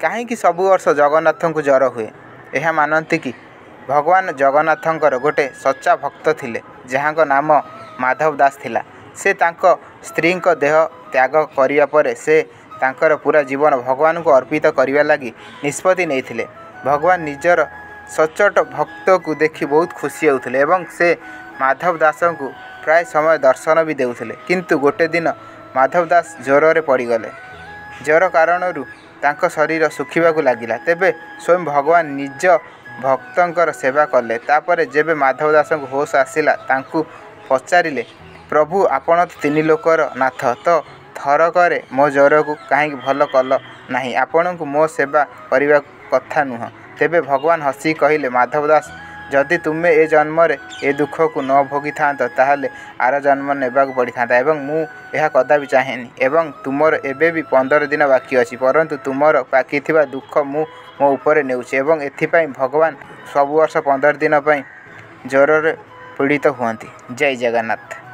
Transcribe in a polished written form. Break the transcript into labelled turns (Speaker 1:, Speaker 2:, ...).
Speaker 1: କାହିଁକି ସବୁ ବର୍ଷ ଜଗନ୍ନାଥଙ୍କୁ ଜ୍ୱର ହୁଏ? ଏହା ମାନନ୍ତି କି ଭଗବାନ ଜଗନ୍ନାଥଙ୍କର ଗୋଟେ ସଚ୍ଚା ଭକ୍ତ ଥିଲେ ଯାହାଙ୍କ ନାମ ମାଧବ ଦାସ ଥିଲା। ସେ ତାଙ୍କ ସ୍ତ୍ରୀଙ୍କ ଦେହ ତ୍ୟାଗ କରିବା ପରେ ସେ ତାଙ୍କର ପୁରା ଜୀବନ ଭଗବାନଙ୍କୁ ଅର୍ପିତ କରିବା ଲାଗି ନିଷ୍ପତ୍ତି ନେଇଥିଲେ। ଭଗବାନ ନିଜର ସଚ୍ଚୋଟ ଭକ୍ତକୁ ଦେଖି ବହୁତ ଖୁସି ହେଉଥିଲେ ଏବଂ ସେ ମାଧବ ଦାସଙ୍କୁ ପ୍ରାୟ ସମୟ ଦର୍ଶନ ବି ଦେଉଥିଲେ। କିନ୍ତୁ ଗୋଟେ ଦିନ ମାଧବ ଦାସ ଜ୍ୱରରେ ପଡ଼ିଗଲେ। ଜ୍ୱର କାରଣରୁ ତାଙ୍କ ଶରୀର ଶୁଖିବାକୁ ଲାଗିଲା। ତେବେ ସ୍ୱୟଂ ଭଗବାନ ନିଜ ଭକ୍ତଙ୍କର ସେବା କଲେ। ତାପରେ ଯେବେ ମାଧବ ଦାସଙ୍କୁ ହୋସ ଆସିଲା ତାଙ୍କୁ ପଚାରିଲେ, ପ୍ରଭୁ ଆପଣ ତ ତିନି ଲୋକର ନାଥ, ତ ଥରକରେ ମୋ ଜ୍ୱରକୁ କାହିଁକି ଭଲ କଲ ନାହିଁ? ଆପଣଙ୍କୁ ମୋ ସେବା କରିବା କଥା ନୁହଁ। ତେବେ ଭଗବାନ ହସି କହିଲେ, ମାଧବ ଦାସ, ଯଦି ତୁମେ ଏ ଜନ୍ମରେ ଏ ଦୁଃଖକୁ ନ ଭୋଗିଥାନ୍ତ ତାହେଲେ ଆର ଜନ୍ମ ନେବାକୁ ପଡ଼ିଥାନ୍ତା ଏବଂ ମୁଁ ଏହା କଦାପି ଚାହେଁନି। ଏବଂ ତୁମର ଏବେ ବି 15 ଦିନ ବାକି ଅଛି, ପରନ୍ତୁ ତୁମର ବାକି ଥିବା ଦୁଃଖ ମୁଁ ମୋ ଉପରେ ନେଉଛି ଏବଂ ଏଥିପାଇଁ ଭଗବାନ ସବୁ ବର୍ଷ 15 ଦିନ ପାଇଁ ଜ୍ୱରରେ ପୀଡ଼ିତ ହୁଅନ୍ତି। ଜୟ ଜଗନ୍ନାଥ।